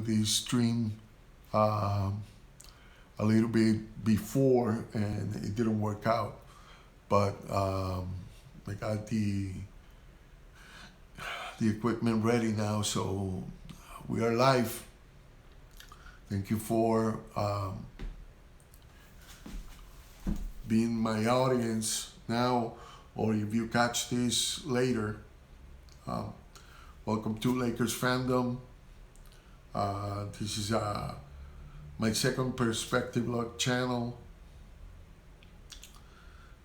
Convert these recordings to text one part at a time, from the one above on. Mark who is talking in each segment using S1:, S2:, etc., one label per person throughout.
S1: this stream a little bit before, and it didn't work out. But I got the equipment ready now, so we are live. Thank you for being my audience now, or if you catch this later. Welcome to Lakers-fandom. This is my second perspective log channel.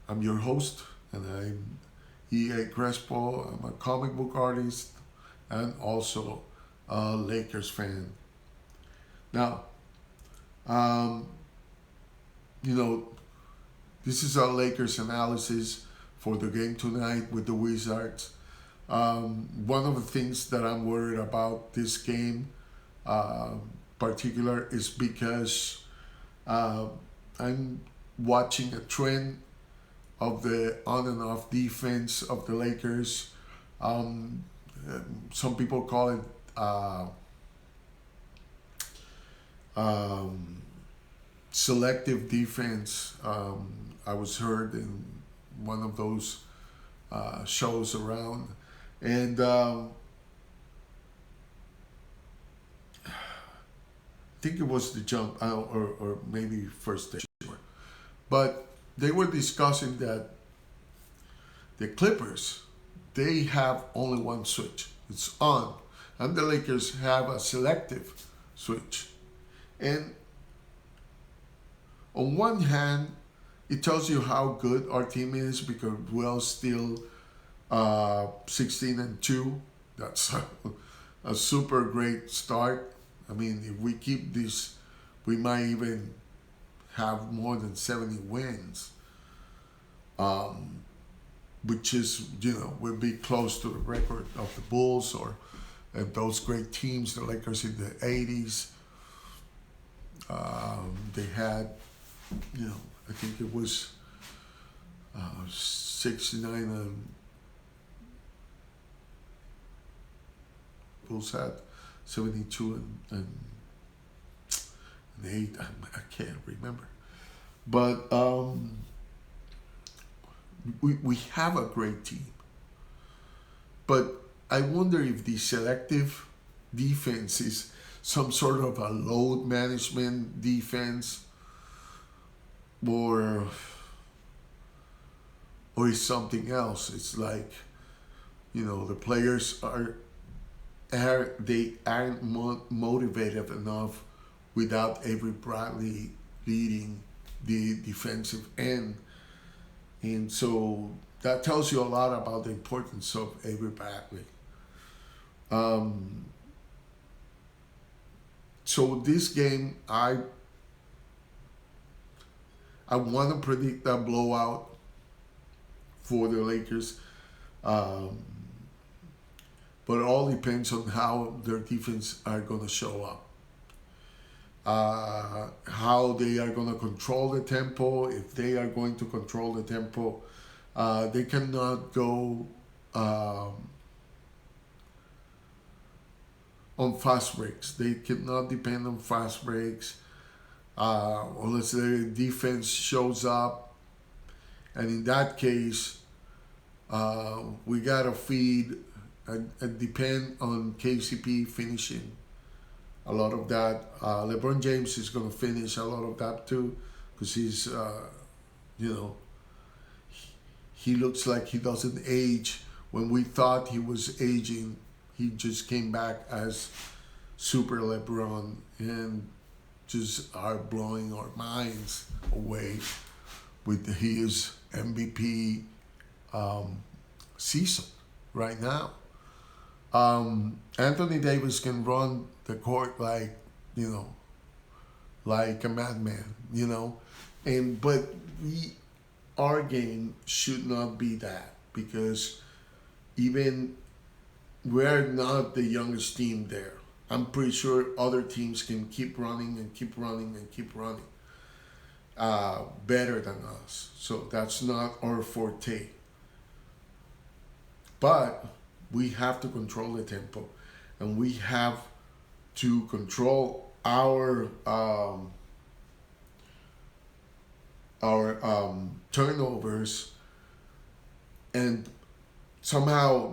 S1: I'm your host, and I'm E.A. Crespo. I'm a comic book artist and also a Lakers fan. Now, this is our Lakers analysis for the game tonight with the Wizards. One of the things that I'm worried about this game particular is because I'm watching a trend of the on and off defense of the Lakers. Some people call it selective defense. I was heard in one of those shows around, and I think it was the jump, or maybe first day, but they were discussing that the Clippers, they have only one switch. It's on, and the Lakers have a selective switch. And on one hand, it tells you how good our team is because we're still 16-2. That's a super great start. I mean, if we keep this, we might even have more than 70 wins, which is, we'll be close to the record of the Bulls or those great teams, the Lakers in the 80s. They had, I think it was 69 and Bulls had 72 and 8. I can't remember. But we have a great team. But I wonder if the selective defense is some sort of a load management defense, or is something else. It's like, the players they aren't motivated enough without Avery Bradley leading the defensive end. And so that tells you a lot about the importance of Avery Bradley. So this game, I want to predict a blowout for the Lakers. But it all depends on how their defense are going to show up. How they are going to control the tempo. If they are going to control the tempo, they cannot go on fast breaks. They cannot depend on fast breaks unless their defense shows up. And in that case, we got to feed and depend on KCP finishing a lot of that. LeBron James is going to finish a lot of that too, because he's, he looks like he doesn't age. When we thought he was aging, he just came back as Super LeBron and just are blowing our minds away with his MVP season right now. Anthony Davis can run the court like a madman, but our game should not be that, because even we're not the youngest team there. I'm pretty sure other teams can keep running and keep running and keep running better than us. So that's not our forte. But we have to control the tempo, and we have to control our turnovers and somehow,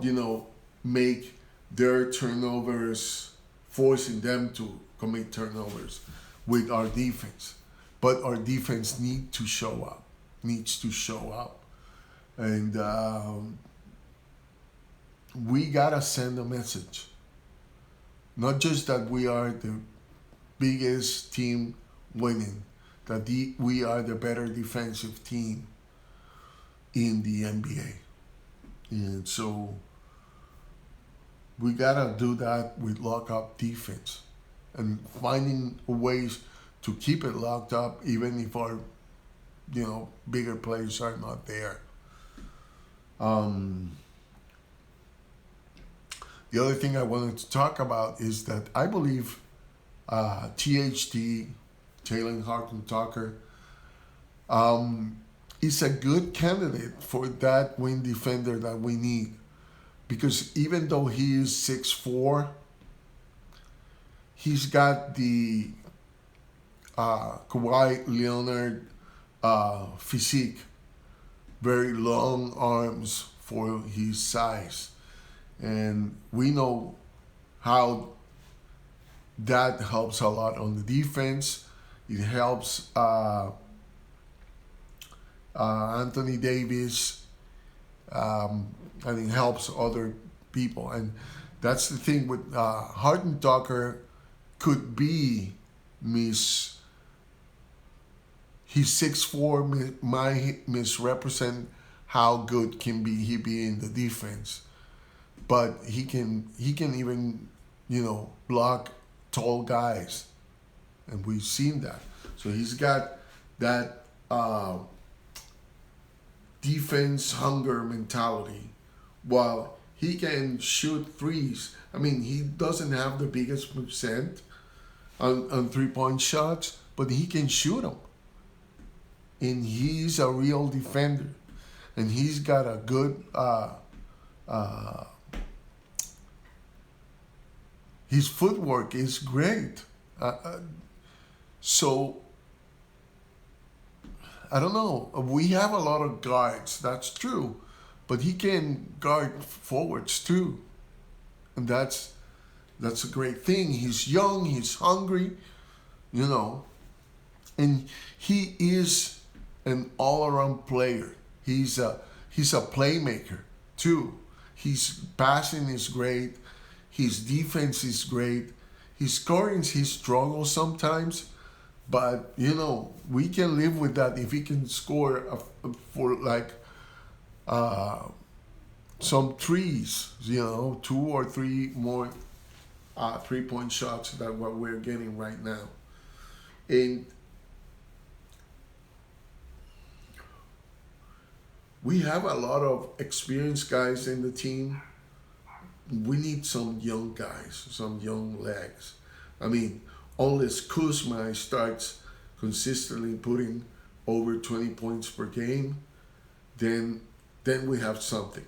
S1: make their turnovers, forcing them to commit turnovers with our defense. But our defense needs to show up. And we gotta send a message. Not just that we are the biggest team winning, that we are the better defensive team in the NBA. And so we gotta do that with lock-up defense and finding ways to keep it locked up even if our bigger players are not there. The other thing I wanted to talk about is that I believe THT, Taylor Horton Tucker, is a good candidate for that wing defender that we need. Because even though he is 6'4", he's got the Kawhi Leonard physique, very long arms for his size. And we know how that helps a lot on the defense. It helps Anthony Davis, and it helps other people. And that's the thing with Horton Tucker could be he's 6'4", might misrepresent how good can he be in the defense. But he can even, block tall guys. And we've seen that. So he's got that defense hunger mentality, while he can shoot threes. I mean, he doesn't have the biggest percent on three-point shots, but he can shoot them. And he's a real defender. And he's got a good... his footwork is great. So, I don't know. We have a lot of guards, that's true. But he can guard forwards too. And that's a great thing. He's young, he's hungry, And he is an all-around player. He's a playmaker too. His passing is great. His defense is great. His scoring, he struggles sometimes, but we can live with that if he can score for like some threes, 2 or 3 more 3-point shots than what we're getting right now. And we have a lot of experienced guys in the team. We need some young guys, some young legs. I mean, unless Kuzma starts consistently putting over 20 points per game, then we have something.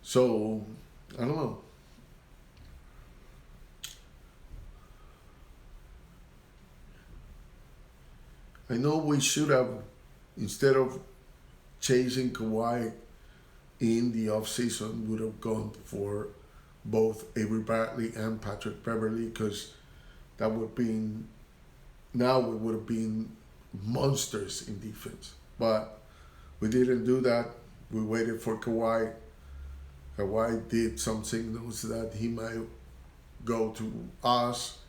S1: So, I don't know. I know we should have, instead of chasing Kawhi in the offseason, would have gone for both Avery Bradley and Patrick Beverley, because that would have been, now we would have been monsters in defense. But we didn't do that. We waited for Kawhi. Kawhi did some signals that he might go to us,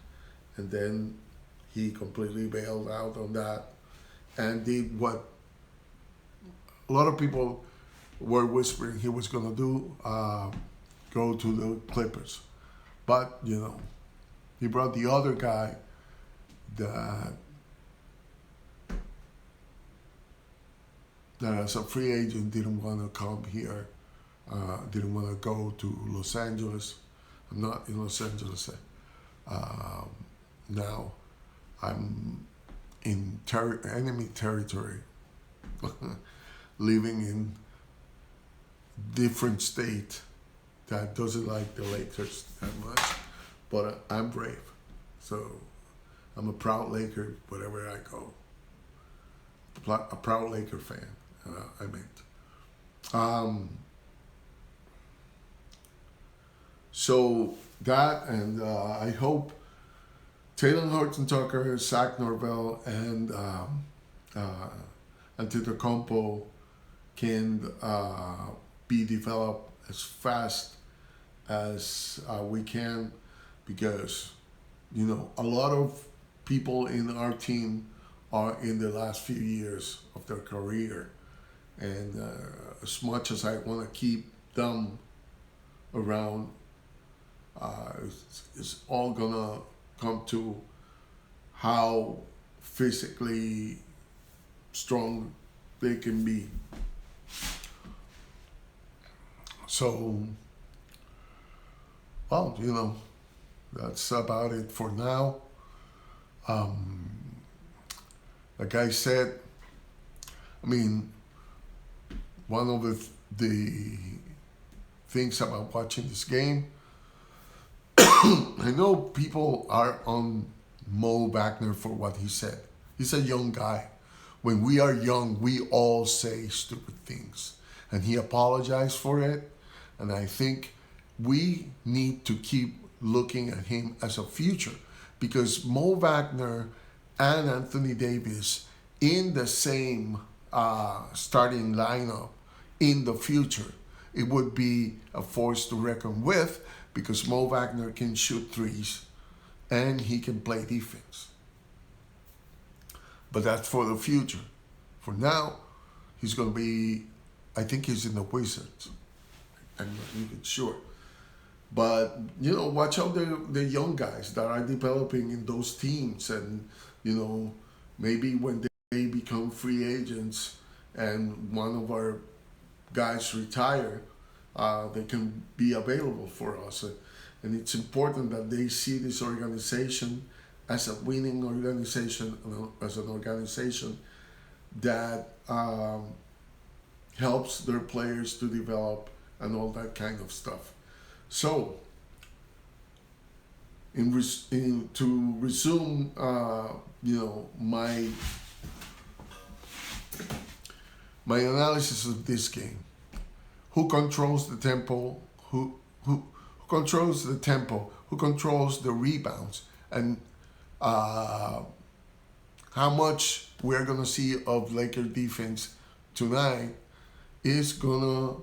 S1: and then he completely bailed out on that and did what a lot of people were whispering he was going to do, go to the Clippers. But, he brought the other guy that as a free agent didn't want to come here, didn't want to go to Los Angeles. I'm not in Los Angeles now. I'm in enemy territory, living in different state that doesn't like the Lakers that much, but I'm brave. So I'm a proud Laker wherever I go. A proud Laker fan, I meant. So that, and I hope Taylor Horton Tucker, Zach Norvell, and Antetokounmpo can be developed as fast as we can, because a lot of people in our team are in the last few years of their career, and as much as I want to keep them around, it's all gonna come to how physically strong they can be. So, well, that's about it for now. Like I said, one of the things about watching this game, I know people are on Mo Wagner for what he said. He's a young guy. When we are young, we all say stupid things. And he apologized for it. And I think we need to keep looking at him as a future, because Mo Wagner and Anthony Davis in the same starting lineup in the future, it would be a force to reckon with, because Mo Wagner can shoot threes and he can play defense. But that's for the future. For now, he's going to be, I think he's in the Wizards. I'm not even sure. But, watch out the young guys that are developing in those teams. And, maybe when they become free agents and one of our guys retire, they can be available for us. And it's important that they see this organization as a winning organization, as an organization that helps their players to develop and all that kind of stuff. So, to resume, my analysis of this game: who controls the tempo? Who controls the tempo? Who controls the rebounds? And how much we're gonna see of Laker defense tonight is gonna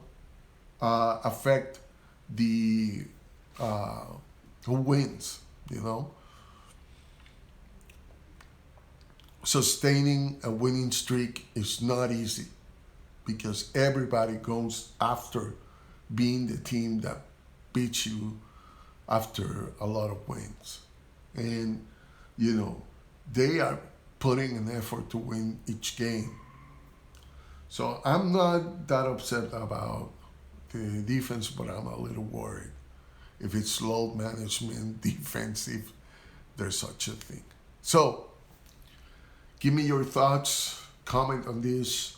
S1: affect the who wins. Sustaining a winning streak is not easy, because everybody goes after being the team that beats you after a lot of wins. And, they are putting an effort to win each game. So I'm not that upset about the defense, but I'm a little worried if it's load management, defensive, there's such a thing. So, give me your thoughts, comment on this.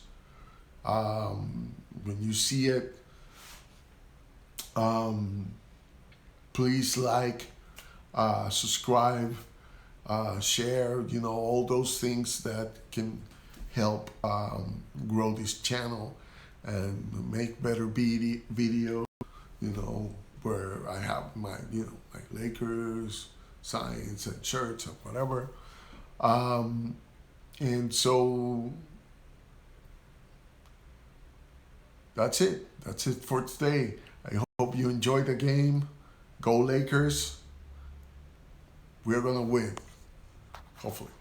S1: When you see it, please like, subscribe, share, all those things that can help grow this channel and make better video, where I have my, my Lakers signs and shirts and whatever. And so that's it. That's it for today. I hope you enjoyed the game. Go Lakers. We're going to win. Hopefully.